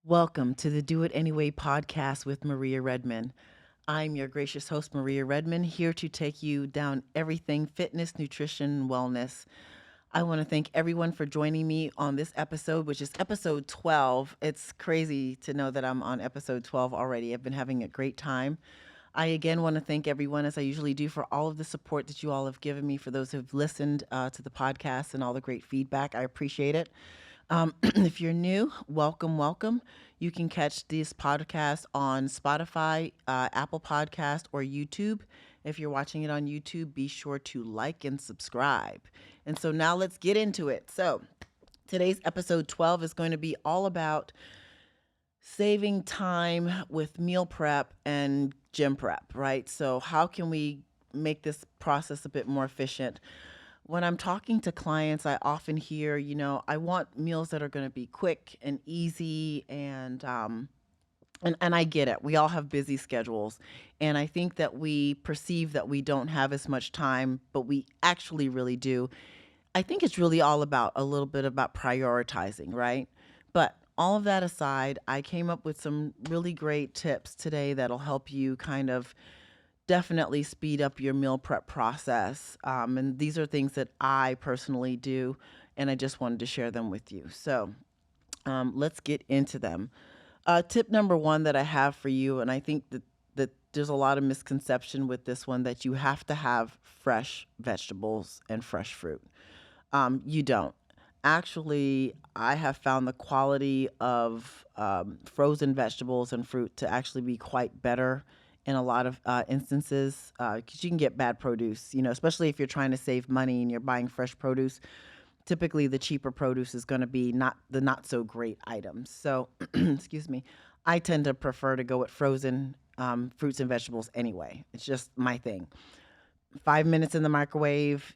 Welcome to the Do It Anyway podcast with Maria Redman. I'm your gracious host, Maria Redman, here to take you down everything fitness, nutrition, and wellness. I want to thank everyone for joining me on this episode, which is episode 12. It's crazy to know that I'm on episode 12 already. I've been having a great time. I again want to thank everyone, as I usually do, for all of the support that you all have given me, for those who've listened to the podcast and all the great feedback. I appreciate it. If you're new, welcome, welcome. You can catch this podcast on Spotify, Apple Podcast, or YouTube. If you're watching it on YouTube, be sure to like and subscribe. And so now let's get into it. So today's episode 12 is going to be all about saving time with meal prep and gym prep, right? So how can we make this process a bit more efficient? When I'm talking to clients, I often hear, I want meals that are going to be quick and easy, and I get it. We all have busy schedules, and I think that we perceive that we don't have as much time, but we actually really do. I think it's really all about a little bit about prioritizing, right? But all of that aside, I came up with some really great tips today that'll help you kind of definitely speed up your meal prep process. And these are things that I personally do, and I just wanted to share them with you. So let's get into them. Tip number one that I have for you, and I think that there's a lot of misconception with this one, that you have to have fresh vegetables and fresh fruit. You don't. Actually, I have found the quality of frozen vegetables and fruit to actually be quite better in a lot of instances, because you can get bad produce, especially if you're trying to save money and you're buying fresh produce. Typically, the cheaper produce is going to be not so great items. So, excuse me, I tend to prefer to go with frozen fruits and vegetables anyway. It's just my thing. 5 minutes in the microwave,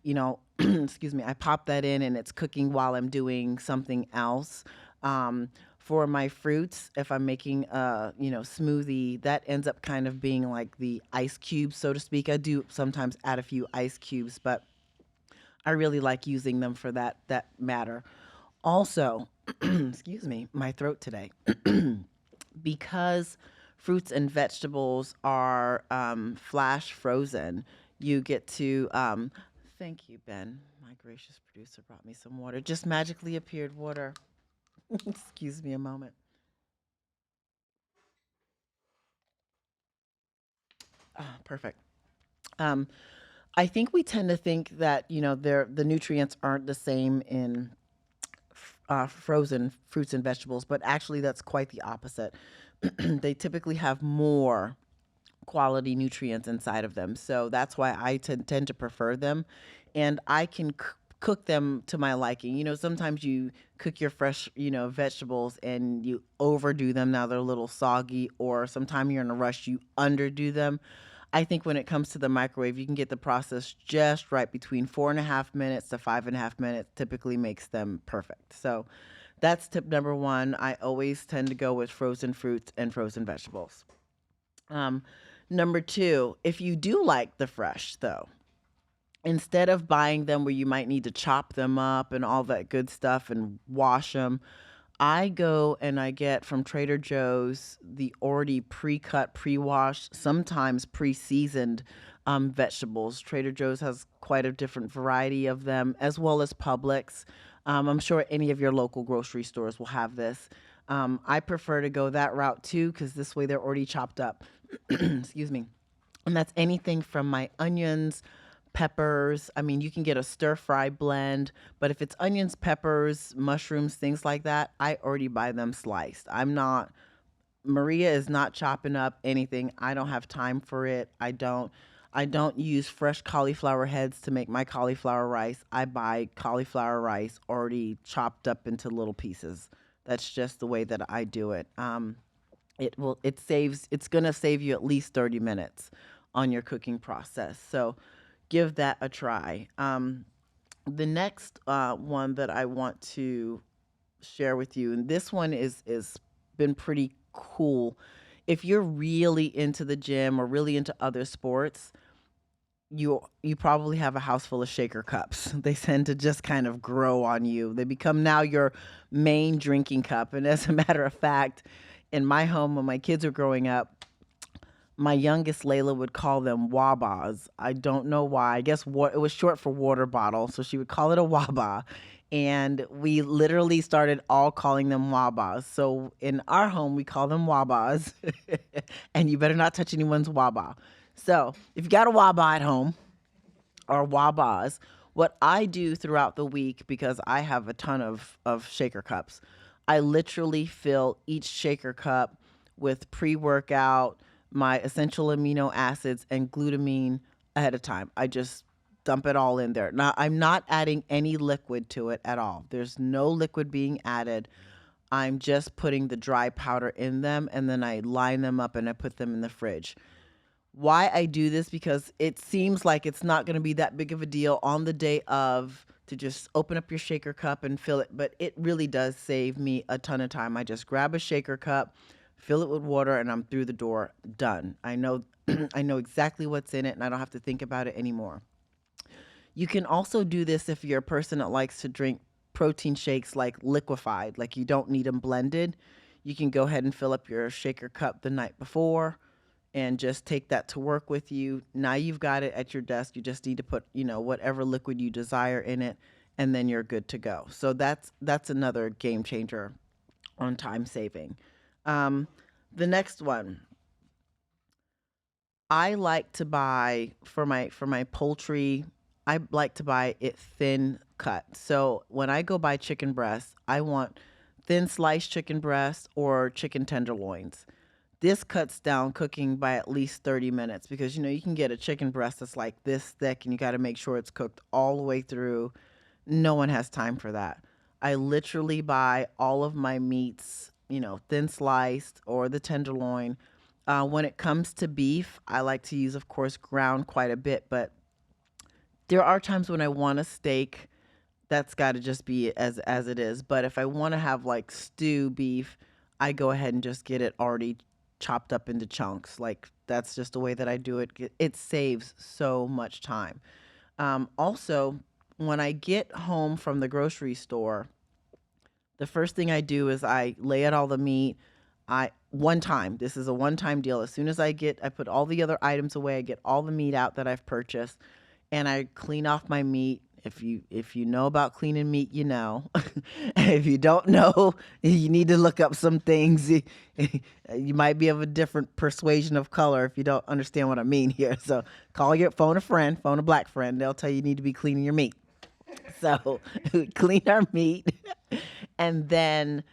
excuse me, I pop that in and it's cooking while I'm doing something else. For my fruits, if I'm making a, smoothie, that ends up kind of being like the ice cubes, so to speak. I do sometimes add a few ice cubes, but I really like using them for that matter. Also, excuse me, my throat today. Because fruits and vegetables are flash frozen, you get to, thank you, Ben. My gracious producer brought me some water. Just magically appeared water. Excuse me a moment. Ah, perfect. Um, I think we tend to think that, the nutrients aren't the same in frozen fruits and vegetables, but actually that's quite the opposite. They typically have more quality nutrients inside of them. So that's why I tend to prefer them. And I can cook them to my liking. Sometimes you cook your fresh, vegetables and you overdo them. Now they're a little soggy, or sometimes you're in a rush, you underdo them. I think when it comes to the microwave, you can get the process just right. Between 4.5 minutes to 5.5 minutes typically makes them perfect. So that's tip number one. I always tend to go with frozen fruits and frozen vegetables. Um, Number two, if you do like the fresh, though, instead of buying them where you might need to chop them up and all that good stuff and wash them, I go and I get from Trader Joe's the already pre-cut, pre-washed, sometimes pre-seasoned vegetables. Trader Joe's has quite a different variety of them, as well as Publix. I'm sure any of your local grocery stores will have this. I prefer to go that route too, because this way they're already chopped up. Excuse me. And that's anything from my onions, peppers. I mean, you can get a stir fry blend, but if it's onions, peppers, mushrooms, things like that, I already buy them sliced. Maria is not chopping up anything. I don't have time for it. I don't use fresh cauliflower heads to make my cauliflower rice. I buy cauliflower rice already chopped up into little pieces. That's just the way that I do it. It's going to save you at least 30 minutes on your cooking process. So give that a try. The next one that I want to share with you, and this one is been pretty cool. If you're really into the gym or really into other sports, you probably have a house full of shaker cups. They tend to just kind of grow on you. They become now your main drinking cup. And as a matter of fact, in my home when my kids were growing up, my youngest Layla would call them wabas. I don't know why. I guess it was short for water bottle, so she would call it a waba. And we literally started all calling them wabas. So in our home, we call them wabas. And you better not touch anyone's waba. So if you got a waba at home or wabas, what I do throughout the week, because I have a ton of shaker cups, I literally fill each shaker cup with pre-workout, my essential amino acids, and glutamine ahead of time. I just dump it all in there. Now, I'm not adding any liquid to it at all. There's no liquid being added. I'm just putting the dry powder in them, and then I line them up and I put them in the fridge. Why I do this, because it seems like it's not going to be that big of a deal on the day of to just open up your shaker cup and fill it, but it really does save me a ton of time. I just grab a shaker cup, fill it with water, and I'm through the door, done. I know I know exactly what's in it, and I don't have to think about it anymore. You can also do this if you're a person that likes to drink protein shakes like liquefied, like you don't need them blended. You can go ahead and fill up your shaker cup the night before and just take that to work with you. Now you've got it at your desk. You just need to put, whatever liquid you desire in it, and then you're good to go. So that's another game changer on time saving. Um, the next one, I like to buy for my poultry. I like to buy it thin cut. So when I go buy chicken breasts, I want thin sliced chicken breasts or chicken tenderloins. This cuts down cooking by at least 30 minutes, because you can get a chicken breast that's like this thick and you got to make sure it's cooked all the way through. No one has time for that. I literally buy all of my meats, thin sliced or the tenderloin. When it comes to beef, I like to use, of course, ground quite a bit, but there are times when I want a steak that's got to just be as it is. But if I want to have like stew beef, I go ahead and just get it already chopped up into chunks. Like that's just the way that I do it. It saves so much time. Also, when I get home from the grocery store, the first thing I do is I lay out all the meat. I one time. This is a one-time deal. As soon as I put all the other items away. I get all the meat out that I've purchased, and I clean off my meat. If you know about cleaning meat, you know. If you don't know, you need to look up some things. You might be of a different persuasion of color if you don't understand what I mean here. So phone a friend, phone a black friend. They'll tell you need to be cleaning your meat. So we clean our meat, and then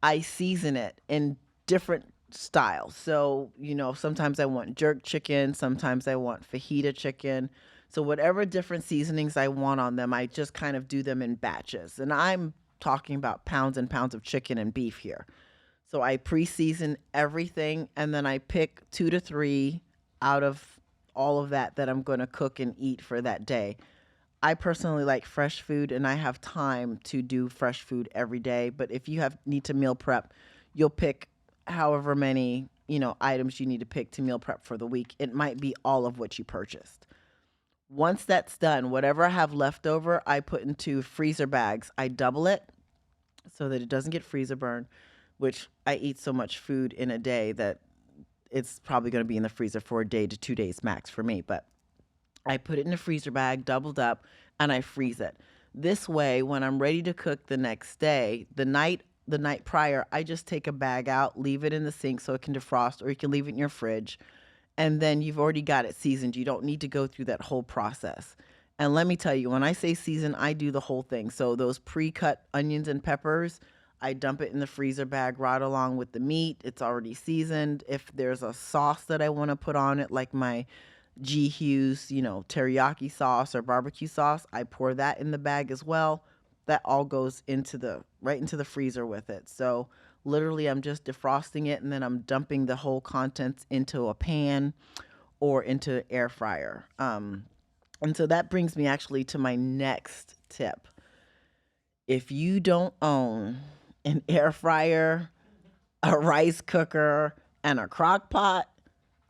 I season it in different styles. So, sometimes I want jerk chicken, sometimes I want fajita chicken. So, whatever different seasonings I want on them, I just kind of do them in batches. And I'm talking about pounds and pounds of chicken and beef here. So, I pre season everything, and then I pick 2 to 3 out of all of that I'm going to cook and eat for that day. I personally like fresh food, and I have time to do fresh food every day. But if you need to meal prep, you'll pick however many, items you need to pick to meal prep for the week. It might be all of what you purchased. Once that's done, whatever I have left over, I put into freezer bags. I double it so that it doesn't get freezer burn, which I eat so much food in a day that it's probably going to be in the freezer for a day to 2 days max for me. But I put it in a freezer bag, doubled up, and I freeze it. This way, when I'm ready to cook the next day, the night prior, I just take a bag out, leave it in the sink so it can defrost, or you can leave it in your fridge, and then you've already got it seasoned. You don't need to go through that whole process. And let me tell you, when I say season, I do the whole thing. So those pre-cut onions and peppers, I dump it in the freezer bag right along with the meat. It's already seasoned. If there's a sauce that I want to put on it, like my G Hughes, teriyaki sauce or barbecue sauce, I pour that in the bag as well. That all goes right into the freezer with it. So literally I'm just defrosting it, and then I'm dumping the whole contents into a pan or into air fryer. And so that brings me actually to my next tip. If you don't own an air fryer, a rice cooker, and a crock pot,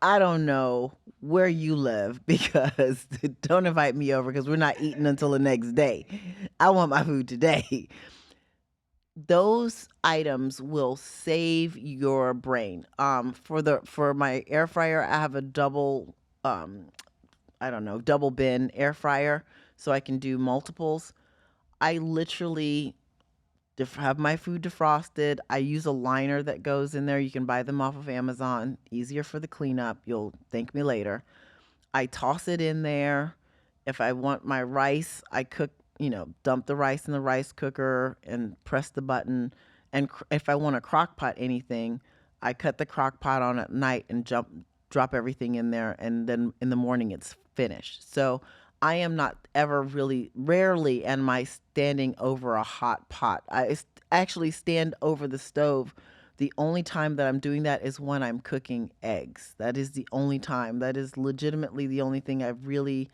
I don't know where you live because don't invite me over because we're not eating until the next day. I want my food today. Those items will save your brain. For my air fryer, I have a double um I don't know, double bin air fryer so I can do multiples. I literally have my food defrosted. I use a liner that goes in there. You can buy them off of Amazon. Easier for the cleanup. You'll thank me later. I toss it in there. If I want my rice, I cook, dump the rice in the rice cooker and press the button. And if I want to crock pot anything, I cut the crock pot on at night and drop everything in there. And then in the morning, it's finished. So I am not ever really, rarely am I standing over a hot pot. Actually stand over the stove. The only time that I'm doing that is when I'm cooking eggs. That is the only time. That is legitimately the only thing I really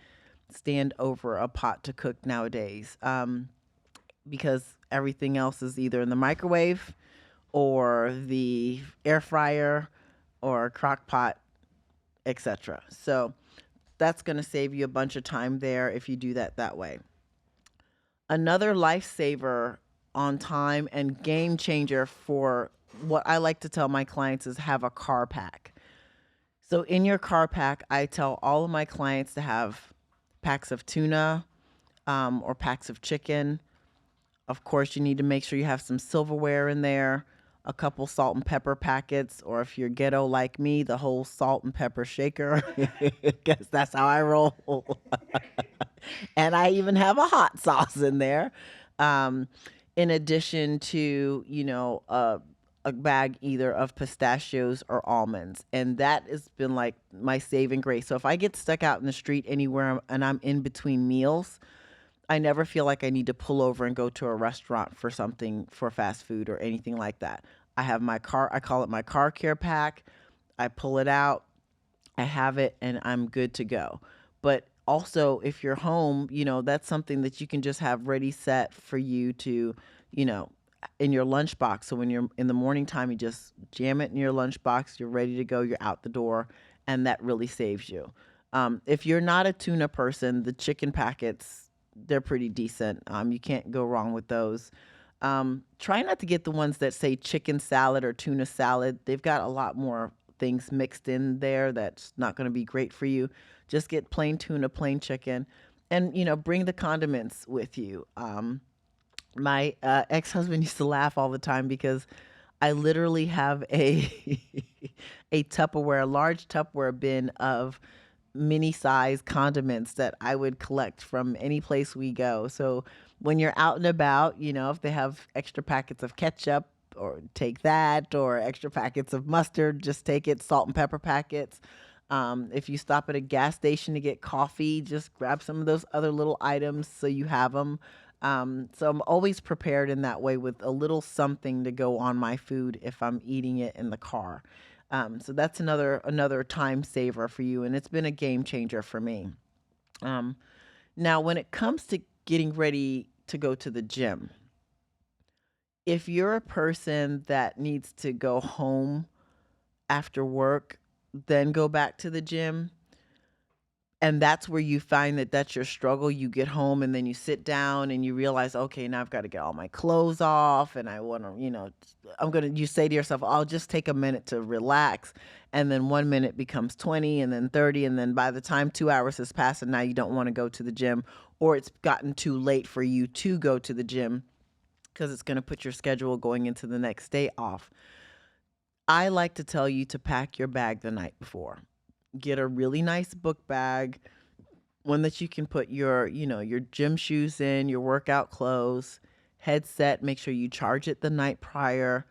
stand over a pot to cook nowadays. Because everything else is either in the microwave or the air fryer or crock pot, etc. So that's going to save you a bunch of time there if you do that way. Another lifesaver on time and game changer for what I like to tell my clients is have a car pack. So in your car pack, I tell all of my clients to have packs of tuna or packs of chicken. Of course, you need to make sure you have some silverware in there, a couple salt and pepper packets, or if you're ghetto like me, the whole salt and pepper shaker, because that's how I roll. And I even have a hot sauce in there. Um, in addition to, a bag either of pistachios or almonds. And that has been like my saving grace. So if I get stuck out in the street anywhere and I'm in between meals, I never feel like I need to pull over and go to a restaurant for something for fast food or anything like that. I have my car, I call it my car care pack. I pull it out, I have it, and I'm good to go. But also, if you're home, that's something that you can just have ready set for you to, you know, in your lunchbox. So when you're in the morning time, you just jam it in your lunchbox, you're ready to go, you're out the door, and that really saves you. If you're not a tuna person, the chicken packets, they're pretty decent. You can't go wrong with those. Try not to get the ones that say chicken salad or tuna salad. They've got a lot more things mixed in there that's not going to be great for you. Just get plain tuna, plain chicken, and bring the condiments with you. My ex-husband used to laugh all the time because I literally have a a Tupperware, a large Tupperware bin of mini size condiments that I would collect from any place we go. So when you're out and about, if they have extra packets of ketchup, or take that, or extra packets of mustard, just take it, salt and pepper packets. If you stop at a gas station to get coffee, just grab some of those other little items so you have them. So I'm always prepared in that way with a little something to go on my food if I'm eating it in the car. So that's another time saver for you, and it's been a game changer for me. Um, Now, when it comes to getting ready to go to the gym, if you're a person that needs to go home after work, then go back to the gym, and that's where you find that that's your struggle. You get home and then you sit down and you realize, okay, now I've got to get all my clothes off and I want to, you say to yourself, I'll just take a minute to relax. And then 1 minute becomes 20 and then 30. And then by the time 2 hours has passed and now you don't want to go to the gym, or it's gotten too late for you to go to the gym because it's going to put your schedule going into the next day off. I like to tell you to pack your bag the night before. Get a really nice book bag, one that you can put your gym shoes in, your workout clothes, headset, make sure you charge it the night prior.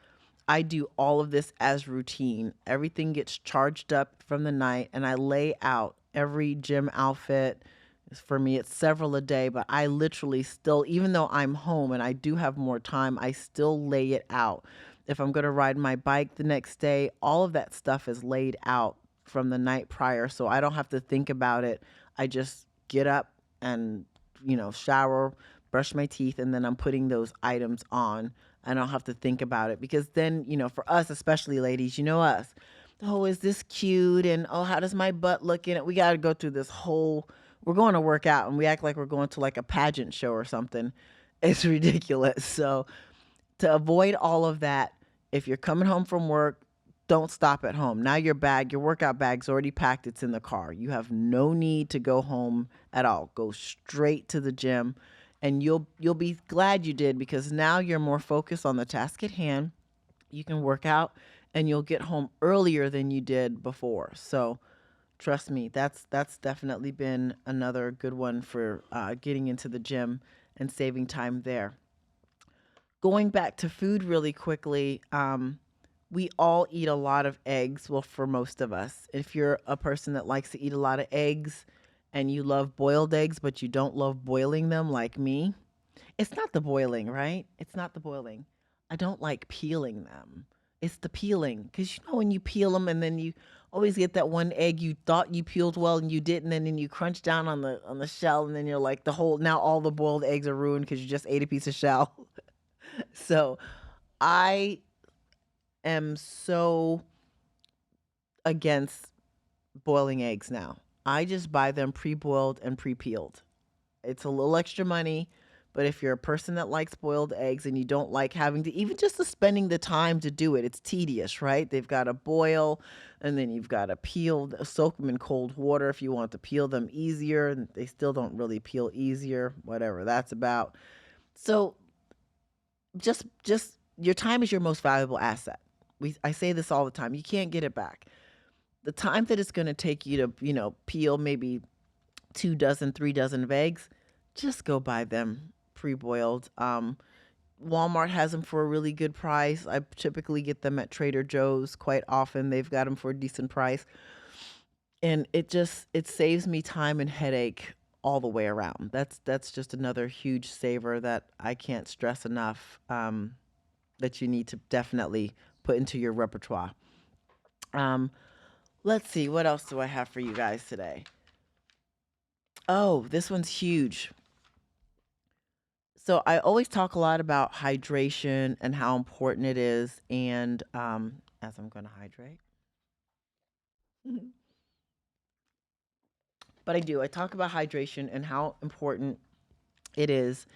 I do all of this as routine. Everything gets charged up from the night and I lay out every gym outfit. For me, it's several a day, but I literally still, even though I'm home and I do have more time, I still lay it out. If I'm going to ride my bike the next day, all of that stuff is laid out from the night prior, so I don't have to think about it. I just get up and, shower, brush my teeth, and then I'm putting those items on. I don't have to think about it because then, for us, especially ladies, you know us, oh, is this cute? And oh, how does my butt look in it? We got to go through this whole, we're going to work out and we act like we're going to like a pageant show or something. It's ridiculous. So, to avoid all of that, if you're coming home from work, don't stop at home. Now your workout bag's already packed, it's in the car. You have no need to go home at all. Go straight to the gym and you'll be glad you did because now you're more focused on the task at hand. You can work out and you'll get home earlier than you did before. So, trust me, that's definitely been another good one for getting into the gym and saving time there. Going back to food really quickly, we all eat a lot of eggs. Well, for most of us, if you're a person that likes to eat a lot of eggs and you love boiled eggs, but you don't love boiling them like me, it's not the boiling, right? It's not the boiling. I don't like peeling them. It's the peeling. Because you know when you peel them and then you always get that one egg you thought you peeled well and you didn't, and then you crunch down on the shell and then you're like the whole now all the boiled eggs are ruined because you just ate a piece of shell. So I am so against boiling eggs now. I just buy them pre-boiled and pre-peeled. It's a little extra money, but if you're a person that likes boiled eggs and you don't like having to even just the spending the time to do it, it's tedious, right? They've got to boil and then you've got to peel, soak them in cold water if you want to peel them easier. And they still don't really peel easier, whatever that's about. So just your time is your most valuable asset. I say this all the time. You can't get it back. The time that it's going to take you to, peel maybe 2 dozen, 3 dozen of eggs, just go buy them pre-boiled. Walmart has them for a really good price. I typically get them at Trader Joe's quite often. They've got them for a decent price. And it saves me time and headache all the way around. That's just another huge saver that I can't stress enough. That you need to definitely put into your repertoire. Um, let's see, what else do I have for you guys today? Oh, this one's huge. So I always talk a lot about hydration and how important it is. And as I'm going to hydrate, but I do. I talk about hydration and how important it is.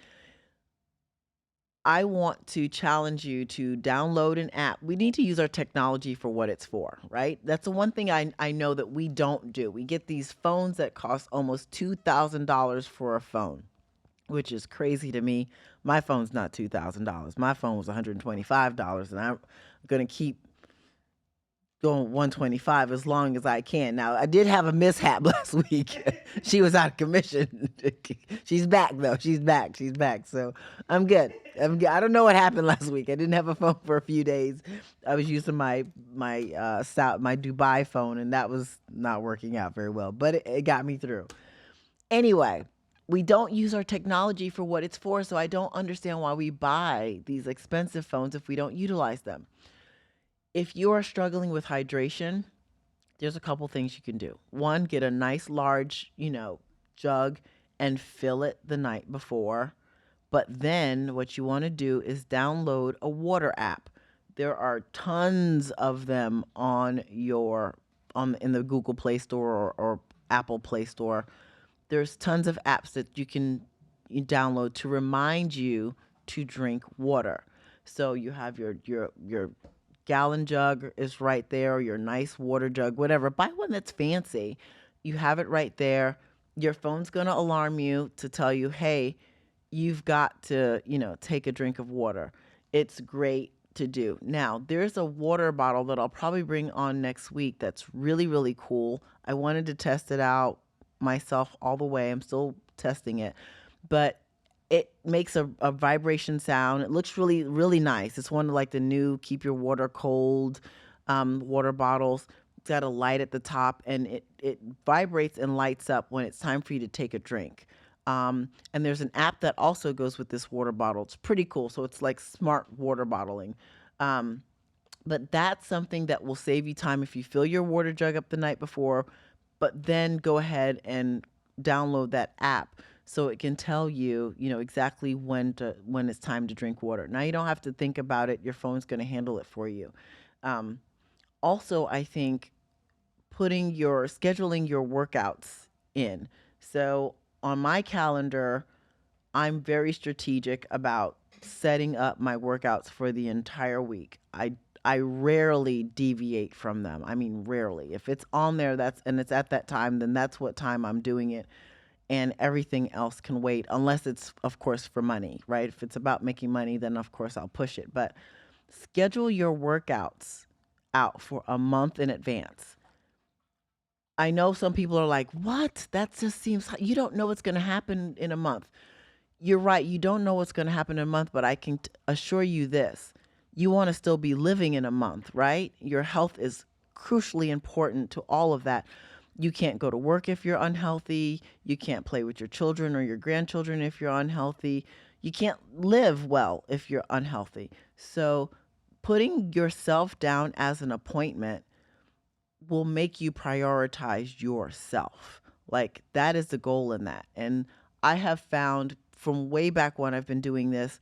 I want to challenge you to download an app. We need to use our technology for what it's for, right? That's the one thing I know that we don't do. We get these phones that cost almost $2,000 for a phone, which is crazy to me. My phone's not $2,000. My phone was $125, and I'm going to keep going 125 as long as I can. Now, I did have a mishap last week. She was out of commission. She's back though. She's back. She's back. So I'm good. I'm good. I don't know what happened last week. I didn't have a phone for a few days. I was using my Dubai phone, and that was not working out very well. But it got me through. Anyway, we don't use our technology for what it's for, so I don't understand why we buy these expensive phones if we don't utilize them. If you are struggling with hydration, there's a couple things you can do. One, get a nice large, jug and fill it the night before. But then what you want to do is download a water app. There are tons of them on in the Google Play Store or Apple Play Store. There's tons of apps that you download to remind you to drink water. So you have your gallon jug is right there, or your nice water jug, whatever. Buy one that's fancy. You have it right there. Your phone's going to alarm you to tell you, hey, you've got to, take a drink of water. It's great to do. Now, there's a water bottle that I'll probably bring on next week that's really, really cool. I wanted to test it out myself all the way. I'm still testing it. But it makes a vibration sound. It looks really, really nice. It's one of like the new keep your water cold water bottles. It's got a light at the top and it vibrates and lights up when it's time for you to take a drink. And there's an app that also goes with this water bottle. It's pretty cool. So it's like smart water bottling. Um, but that's something that will save you time if you fill your water jug up the night before, but then go ahead and download that app so it can tell you, exactly when it's time to drink water. Now you don't have to think about it. Your phone's going to handle it for you. Um, Also, I think scheduling your workouts in. So on my calendar, I'm very strategic about setting up my workouts for the entire week. I rarely deviate from them. I mean, rarely. If it's on there, that's and it's at that time, then that's what time I'm doing it, and everything else can wait unless it's of course for money, right? If it's about making money, then of course I'll push it. But schedule your workouts out for a month in advance. I know some people are like, "What? That just seems you don't know what's going to happen in a month." You're right. You don't know what's going to happen in a month, but I can assure you this. You want to still be living in a month, right? Your health is crucially important to all of that. You can't go to work if you're unhealthy. You can't play with your children or your grandchildren if you're unhealthy. You can't live well if you're unhealthy. So, putting yourself down as an appointment will make you prioritize yourself. Like that is the goal in that. And I have found from way back when I've been doing this,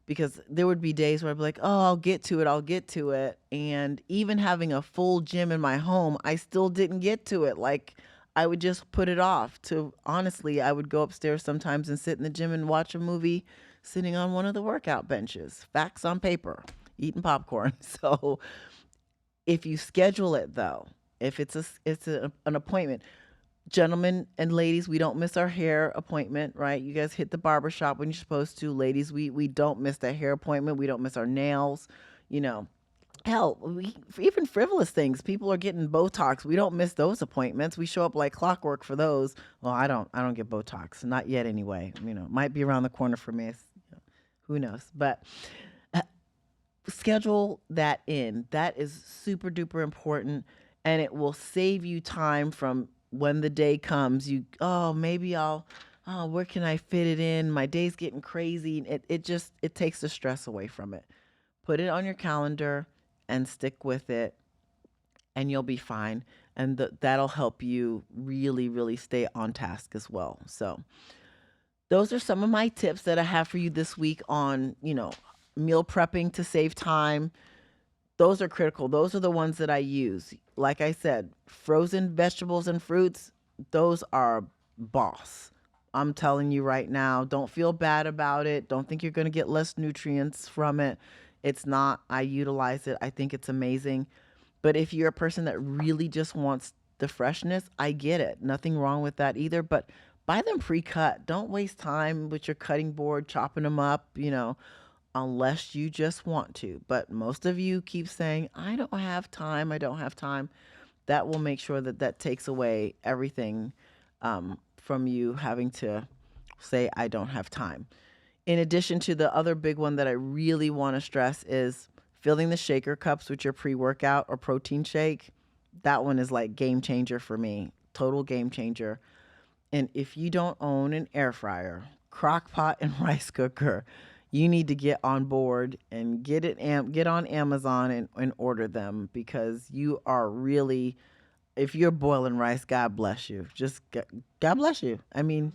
because there would be days where I'd be like, oh, I'll get to it. And even having a full gym in my home, I still didn't get to it. Like I would just put it off to honestly, I would go upstairs sometimes and sit in the gym and watch a movie sitting on one of the workout benches, facts on paper, eating popcorn. So if you schedule it though, if an appointment, gentlemen and ladies, we don't miss our hair appointment, right? You guys hit the barber shop when you're supposed to. Ladies, we don't miss that hair appointment. We don't miss our nails, you know. Hell, even frivolous things. People are getting Botox. We don't miss those appointments. We show up like clockwork for those. Well, I don't get Botox, not yet anyway. You know, might be around the corner for me. Who knows? But uh, schedule that in. That is super duper important, and it will save you time from when the day comes. Oh, maybe oh, where can I fit it in? My day's getting crazy. It takes the stress away from it. Put it on your calendar and stick with it, and you'll be fine. And that'll help you really, really stay on task as well. So, those are some of my tips that I have for you this week on, meal prepping to save time. Those are critical. Those are the ones that I use. Like I said, frozen vegetables and fruits, those are boss. I'm telling you right now, don't feel bad about it. Don't think you're going to get less nutrients from it. It's not. I utilize it. I think it's amazing. But if you're a person that really just wants the freshness, I get it. Nothing wrong with that either. But buy them pre-cut. Don't waste time with your cutting board chopping them up, unless you just want to. But most of you keep saying, I don't have time. I don't have time. That will make sure that that takes away everything from you having to say, I don't have time. In addition to the other big one that I really want to stress is filling the shaker cups with your pre workout or protein shake. That one is like game changer for me. Total game changer. And if you don't own an air fryer, crock pot, and rice cooker, you need to get on board and get on Amazon and order them, because you are really, if you're boiling rice, God bless you. God bless you. I mean,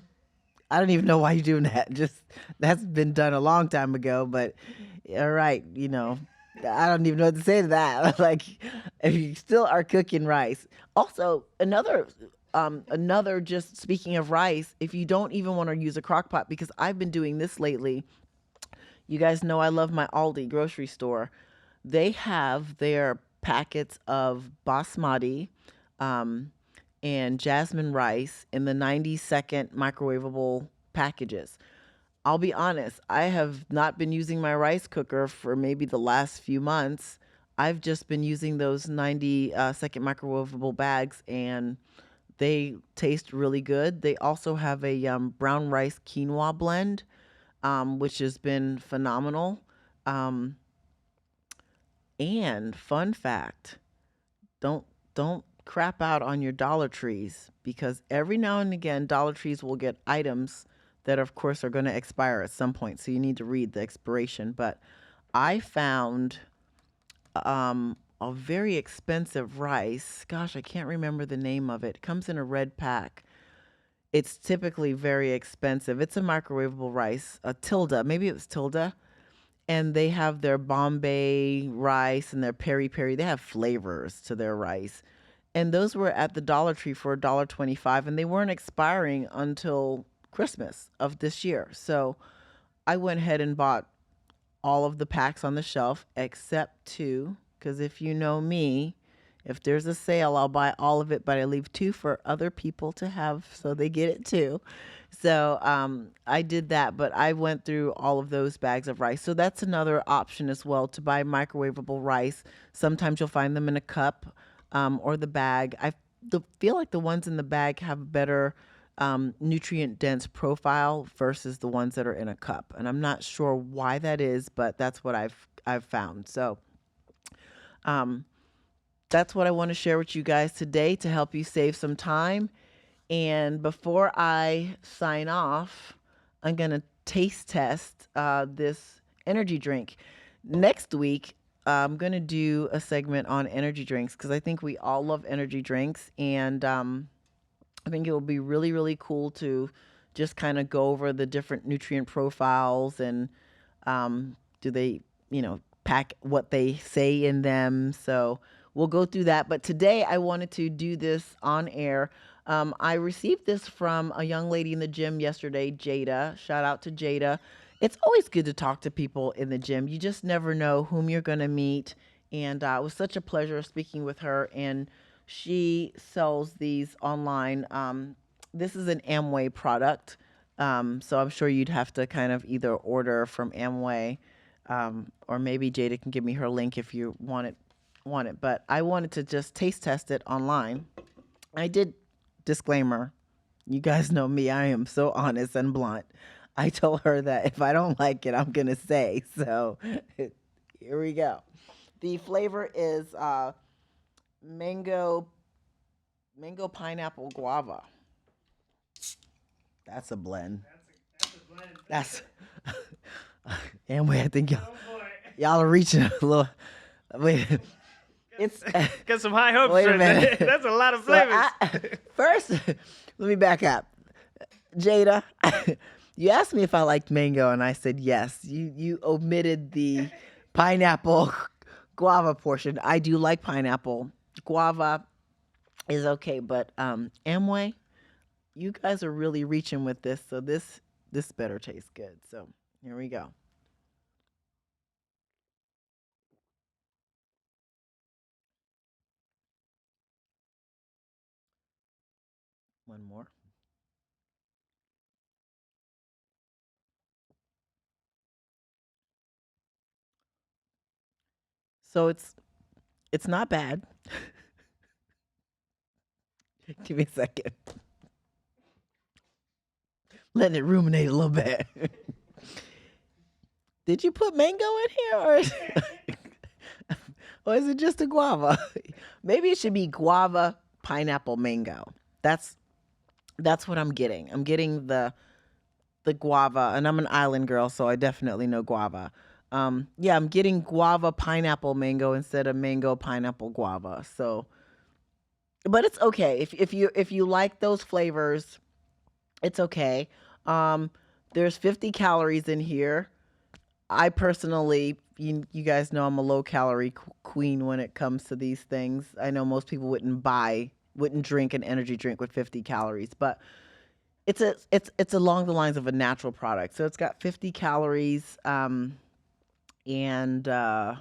I don't even know why you're doing that. Just that's been done a long time ago, but all right, I don't even know what to say to that. Like, if you still are cooking rice. Also, another just speaking of rice, if you don't even want to use a crock pot, because I've been doing this lately. You guys know I love my Aldi grocery store. They have their packets of basmati um, and jasmine rice in the 90-second microwavable packages. I'll be honest, I have not been using my rice cooker for maybe the last few months. I've just been using those 90-second microwavable bags, and they taste really good. They also have a brown rice quinoa blend, which has been phenomenal. Um, and fun fact, don't don't crap out on your Dollar Trees, because every now and again Dollar Trees will get items that of course are going to expire at some point. So you need to read the expiration. But I found a very expensive rice. Gosh, I can't remember the name of it. It comes in a red pack. It's typically very expensive. It's a microwavable rice, a Tilda. Maybe it was Tilda. and they have their Bombay rice and their peri peri. They have flavors to their rice. And those were at the Dollar Tree for $1.25, and they weren't expiring until Christmas of this year. So I went ahead and bought all of the packs on the shelf except two, because if you know me, if there's a sale, I'll buy all of it, but I leave two for other people to have so they get it too. So I did that, but I went through all of those bags of rice. So that's another option as well, to buy microwavable rice. Sometimes you'll find them in a cup or the bag. Feel like the ones in the bag have a better nutrient dense profile versus the ones that are in a cup. And I'm not sure why that is, but that's what I've found. So um, that's what I want to share with you guys today to help you save some time. And before I sign off, I'm going to taste test this energy drink. Next week, I'm going to do a segment on energy drinks because I think we all love energy drinks. And I think it will be really, really cool to just kind of go over the different nutrient profiles and do they, pack what they say in them. So we'll go through that. But today I wanted to do this on air. I received this from a young lady in the gym yesterday, Jada. Shout out to Jada. It's always good to talk to people in the gym. You just never know whom you're going to meet. And it was such a pleasure speaking with her. And she sells these online. This is an Amway product. So I'm sure you'd have to kind of either order from Amway, or maybe Jada can give me her link if you want it. But I wanted to just taste test it online. I did, disclaimer, you guys know me, I am so honest and blunt. I told her that if I don't like it, I'm going to say. So here we go. The flavor is mango pineapple guava. That's a blend. That's a blend. That's Amway, I think y'all are reaching a little. Wait, it's got some high hopes. Wait a minute. That's a lot of flavors. First, let me back up. Jada, you asked me if I liked mango, and I said yes. You omitted the pineapple guava portion. I do like pineapple. Guava is okay, but Amway, you guys are really reaching with this, so this better taste good. So here we go. One more. So it's not bad. Give me a second. Letting it ruminate a little bit. Did you put mango in here, or is it just a guava? Maybe it should be guava, pineapple, mango. That's what I'm getting. I'm getting the guava, and I'm an island girl, so I definitely know guava. Yeah, I'm getting guava, pineapple, mango instead of mango, pineapple, guava. So, but it's okay if you like those flavors. It's okay. Um, there's 50 calories in here. I personally, you guys know I'm a low calorie queen when it comes to these things. I know most people wouldn't drink an energy drink with 50 calories, but it's along the lines of a natural product. So it's got 50 calories, and a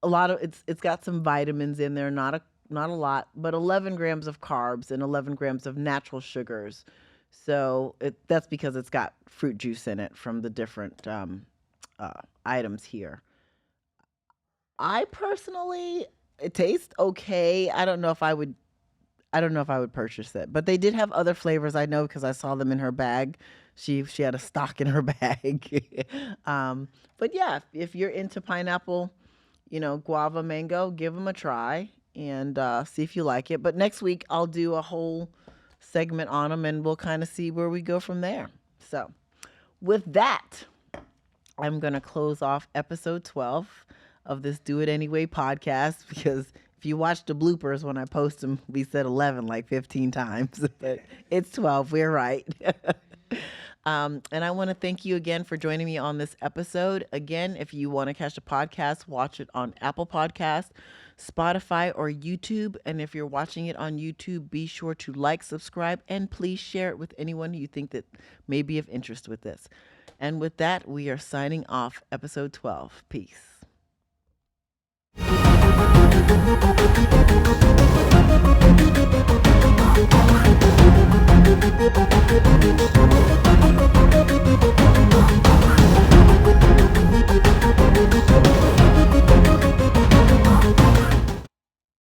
lot of it's got some vitamins in there, not a lot, but 11 grams of carbs and 11 grams of natural sugars. So that's because it's got fruit juice in it from the different items here. I personally, it tastes okay. I don't know if I would purchase it, but they did have other flavors. I know because I saw them in her bag. She had a stock in her bag. But yeah, if you're into pineapple, guava, mango, give them a try and see if you like it. But next week I'll do a whole segment on them, and we'll kind of see where we go from there. So, with that, I'm going to close off episode 12 of this Do It Anyway podcast, because if you watch the bloopers when I post them, we said 11 like 15 times, but it's 12. We're right. And I want to thank you again for joining me on this episode. Again, if you want to catch the podcast, watch it on Apple Podcasts, Spotify, or YouTube. And if you're watching it on YouTube, be sure to like, subscribe, and please share it with anyone who you think that may be of interest with this. And with that, we are signing off episode 12. Peace.